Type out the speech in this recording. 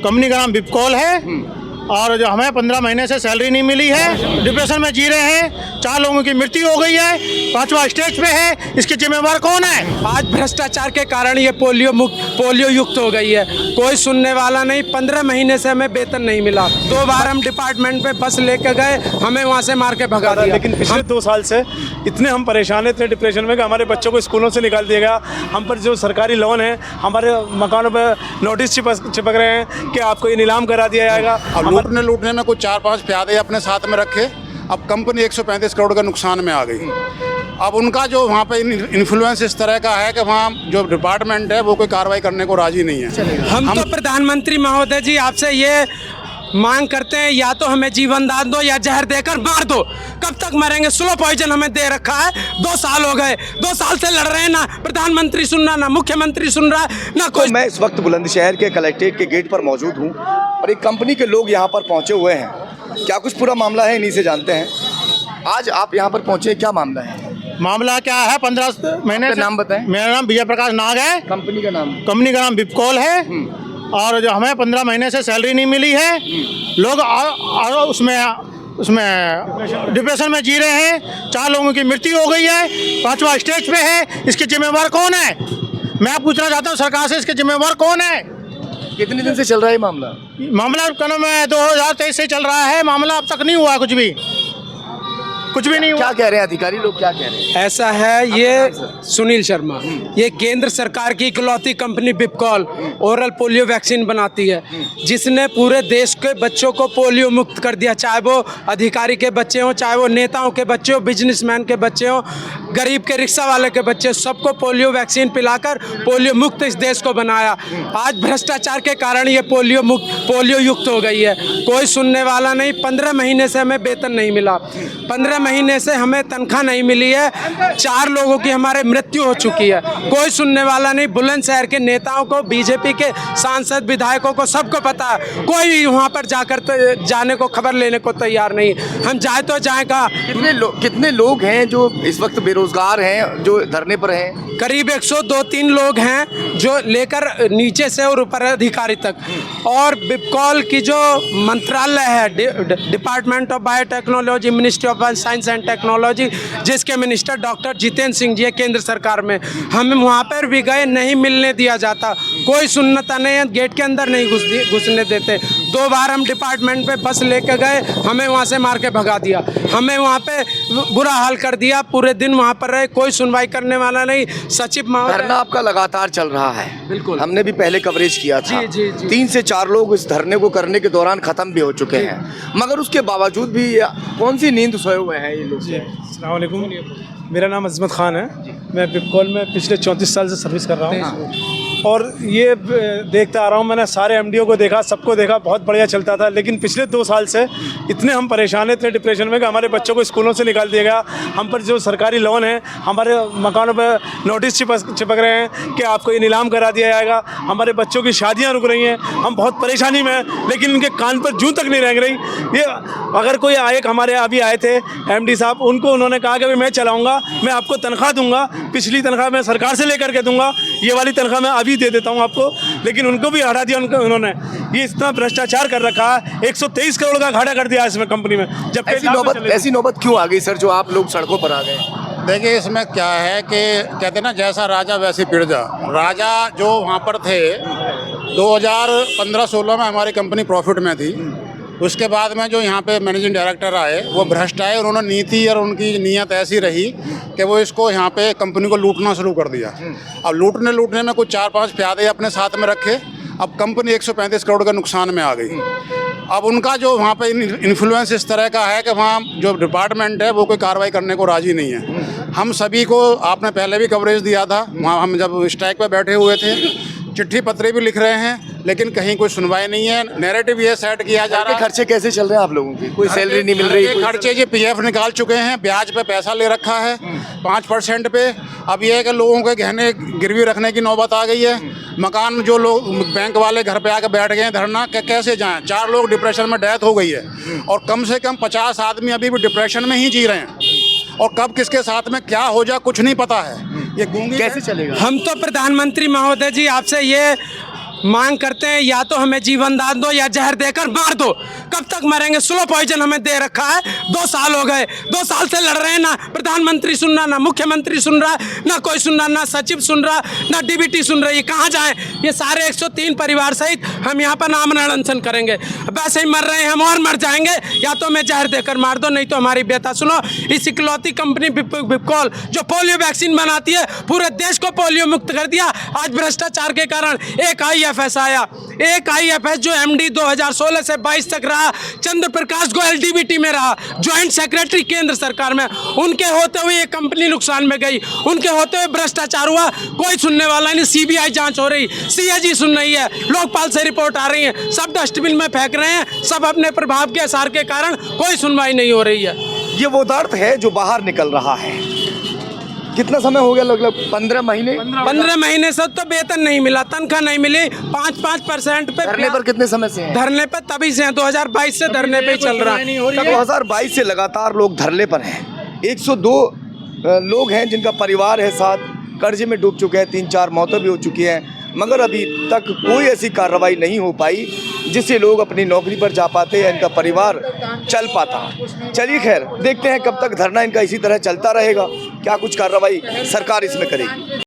Company का नाम विपकॉल है और जो हमें 15 महीने से सैलरी नहीं मिली है, डिप्रेशन में जी रहे हैं, 4 लोगों की मृत्यु हो गई है, 5वां स्टेज पे है, इसके जिम्मेवार कौन है? आज भ्रष्टाचार के कारण ये पोलियो युक्त हो गई है, कोई सुनने वाला नहीं। 15 महीने से हमें वेतन नहीं मिला, 2 बार हम डिपार्टमेंट पे बस लेके गए, हमें वहाँ से मार के भगा दिया। लेकिन पिछले 2 साल से इतने हम परेशान थे डिप्रेशन में कि हमारे बच्चों को स्कूलों से निकाल दिया गया। हम पर जो सरकारी लोन है, हमारे मकानों पर नोटिस चिपक रहे हैं कि आपको ये नीलाम करा दिया जाएगा। अब लूटने में कुछ 4-5 प्यादे अपने साथ में रखे। अब कंपनी 135 करोड़ का नुकसान में आ गई। अब उनका जो वहाँ पे इन्फ्लुएंस इस तरह का है कि वहाँ जो डिपार्टमेंट है वो कोई कार्रवाई करने को राजी नहीं है। हम तो प्रधानमंत्री महोदय जी आपसे ये मांग करते हैं, या तो हमें जीवन दान दो या जहर देकर मार दो। कब तक मरेंगे? स्लो पॉइजन हमें दे रखा है, 2 साल हो गए, 2 साल से लड़ रहे हैं। ना प्रधानमंत्री सुन रहा, ना मुख्यमंत्री सुन रहा, ना कोई। मैं इस वक्त बुलंदशहर के कलेक्ट्रेट के गेट पर मौजूद हूँ और एक कंपनी के लोग यहाँ पर पहुँचे हुए हैं। क्या कुछ पूरा मामला है, इन्हीं से जानते हैं। आज आप यहाँ पर पहुँचे, क्या मामला है? मामला क्या है? 15 महीने से। नाम बताएं। मेरा नाम विजय प्रकाश नाग है। कंपनी का नाम? कंपनी का नाम विपकॉल है और जो हमें 15 महीने से सैलरी नहीं मिली है, लोग उसमें डिप्रेशन में जी रहे हैं, 4 लोगों की मृत्यु हो गई है, 5वां स्टेज पे है, इसके जिम्मेवार कौन है? मैं पूछना चाहता हूँ सरकार से, इसके जिम्मेवार कौन है? कितने दिन से चल रहा है मामला? मामला कलम 2023 से चल रहा है। मामला अब तक नहीं हुआ, कुछ भी नहीं हुआ। क्या कह रहे हैं अधिकारी लोग, क्या कह रहे हैं? ऐसा है, ये सुनील शर्मा, ये केंद्र सरकार की इकलौती कंपनी विपकॉल ओरल पोलियो वैक्सीन बनाती है, जिसने पूरे देश के बच्चों को पोलियो मुक्त कर दिया। चाहे वो अधिकारी के बच्चे हों, चाहे वो नेताओं के बच्चे हों, बिजनेसमैन के बच्चे हों, गरीब के रिक्शा वाले के बच्चे, सबको पोलियो वैक्सीन पिलाकर पोलियो मुक्त इस देश को बनाया। आज भ्रष्टाचार के कारण ये पोलियो युक्त हो गई है, कोई सुनने वाला नहीं। 15 महीने से हमें वेतन नहीं मिला, 15 महीने से हमें तनख्वाह नहीं मिली है, 4 लोगों की हमारे मृत्यु हो चुकी है, कोई सुनने वाला नहीं। बुलंदशहर के नेताओं को, बीजेपी के सांसद विधायकों को सबको पता है, कोई वहाँ पर जाने को, खबर लेने को तैयार नहीं। हम जाए तो जाए कहाँ? कितने लोग हैं जो इस वक्त बेरोजगार हैं, जो धरने पर हैं? करीब 102-3 लोग हैं, जो लेकर नीचे से और ऊपर अधिकारी तक। और विपकॉल की जो मंत्रालय है, department of biotechnology, ministry of science and technology, जिसके मिनिस्टर डॉक्टर जितेंद्र सिंह जी है केंद्र सरकार में, हम वहाँ पर भी गए, नहीं मिलने दिया जाता, कोई सुनता नहीं है, गेट के अंदर नहीं घुसने देते। 2 बार हम डिपार्टमेंट पे बस लेके गए, हमें वहाँ से मार के भगा दिया, हमें वहाँ पे बुरा हाल कर दिया, पूरे दिन वहाँ पर रहे, कोई सुनवाई करने वाला नहीं। सचिव धरना आपका लगातार चल रहा है, बिल्कुल, हमने भी पहले कवरेज किया था। जी। 3 से 4 लोग इस धरने को करने के दौरान खत्म भी हो चुके हैं, मगर उसके बावजूद भी कौन सी नींद सोए हुए हैं ये लोग? अस्सलाम वालेकुम, मेरा नाम अजमत खान है। मैं विपकॉल में पिछले 34 साल से सर्विस कर रहा हूँ और ये देखता आ रहा हूँ। मैंने सारे एमडीओ को देखा, सबको देखा, बहुत बढ़िया चलता था। लेकिन पिछले 2 साल से इतने हम परेशान थे डिप्रेशन में कि हमारे बच्चों को स्कूलों से निकाल दिया गया। हम पर जो सरकारी लोन है, हमारे मकानों पर नोटिस चिपक रहे हैं कि आपको ये नीलाम करा दिया जाएगा। हमारे बच्चों की शादियाँ रुक रही हैं, हम बहुत परेशानी में हैं, लेकिन उनके कान पर जूं तक नहीं रह रही। ये अगर कोई हमारे अभी आए थे एमडी साहब, उनको उन्होंने कहा कि मैं चलाऊँगा, मैं आपको तनख्वाह दूंगा, पिछली तनख्वाह मैं सरकार से लेकर के दूंगा, ये वाली तनख्वाह मैं अभी दे देता हूं आपको, लेकिन उनको भी हटा दिया। उन्होंने ये इतना भ्रष्टाचार कर रखा है, 123 करोड़ का घाटा कर दिया इसमें कंपनी में। जब ऐसी नौबत क्यों आ गई सर, जो आप लोग सड़कों पर आ गए? देखिए इसमें क्या है कि कहते हैं ना, जैसा राजा वैसी प्रजा। राजा जो वहाँ पर थे 2015-16 में हमारी कंपनी प्रॉफिट में थी। उसके बाद में जो यहाँ पे मैनेजिंग डायरेक्टर आए वो भ्रष्ट आए, उन्होंने नीति और उनकी नीयत ऐसी रही कि वो इसको यहाँ पे कंपनी को लूटना शुरू कर दिया। अब लूटने में कुछ 4-5 प्यादे अपने साथ में रखे। अब कंपनी 135 करोड़ का नुकसान में आ गई। अब उनका जो वहाँ पे इन्फ्लुएंस इस तरह का है कि वहाँ जो डिपार्टमेंट है वो कोई कार्रवाई करने को राजी नहीं है। हम सभी को, आपने पहले भी कवरेज दिया था, वहाँ हम जब स्ट्राइक पर बैठे हुए थे, चिट्ठी पत्र भी लिख रहे हैं, लेकिन कहीं कोई सुनवाई नहीं है। नैरेटिव ये सेट किया जा रहा है। खर्चे कैसे चल रहे हैं आप लोगों के? कोई सैलरी नहीं मिल रही? खर्चे जी पीएफ निकाल चुके हैं, ब्याज पे पैसा ले रखा है 5% पे। अब ये है कि लोगों के गहने गिरवी रखने की नौबत आ गई है। मकान जो लोग बैंक वाले घर पे आकर बैठ गए हैं धरना, कैसे जाएं? 4 लोग डिप्रेशन में डेथ हो गई है और कम से कम 50 आदमी अभी भी डिप्रेशन में ही जी रहे हैं। और कब किसके साथ में क्या हो जाए कुछ नहीं पता है। ये गूंगी कैसे चलेगा? हम तो प्रधानमंत्री महोदय जी आपसे ये मांग करते हैं या तो हमें जीवन दान दो या जहर देकर मार दो। कब तक मरेंगे? स्लो पॉइजन हमें दे रखा है, 2 साल हो गए, 2 साल से लड़ रहे हैं। ना प्रधानमंत्री सुन रहा, ना मुख्यमंत्री सुन रहा, ना कोई सुन रहा, ना सचिव सुन रहा, ना डीबीटी सुन रही है। कहाँ जाएं? ये सारे 103 परिवार सहित हम यहाँ पर आमरण अनशन करेंगे। वैसे ही मर रहे हैं हम और मर जाएंगे, या तो हमें जहर देकर मार दो, नहीं तो हमारी बेटा सुनो। इस इकलौती कंपनी बिपकॉल जो पोलियो वैक्सीन बनाती है, पूरे देश को पोलियो मुक्त कर दिया। आज भ्रष्टाचार के कारण एक IFS आया, एक IFS जो MD 2016 से 22 तक रहा, चंद्र प्रकाश गोयल DBT में रहा, ज्वाइंट सेक्रेटरी केंद्र सरकार में। उनके होते हुए ये कंपनी नुकसान में गई, उनके होते हुए भ्रष्टाचार हुआ, कोई सुनने वाला नहीं। CBI जांच हो रही, CAG सुन रही है, लोकपाल से रिपोर्ट आ रही है, सब डस्टबिन में फेंक रहे हैं, सब अपने प्रभाव के असर के कारण कोई सुनवाई नहीं हो रही है। ये वो दर्द है जो बाहर निकल रहा है। कितना समय हो गया? लगभग 15 महीने। 15 महीने से तो वेतन नहीं मिला, तनख्वाह नहीं मिली। 5% पे धरने पर कितने समय से हैं? धरने पे तभी से 2022 से धरने पे ही चल रहा है। 2022 से लगातार लोग धरने पर हैं। 102 लोग हैं जिनका परिवार है साथ, कर्जे में डूब चुके हैं, 3-4 मौतें भी हो चुकी हैं, मगर अभी तक कोई ऐसी कार्रवाई नहीं हो पाई जिससे लोग अपनी नौकरी पर जा पाते या इनका परिवार चल पाता। चलिए खैर, देखते हैं कब तक धरना इनका इसी तरह चलता रहेगा, क्या कुछ कार्रवाई सरकार इसमें करेगी।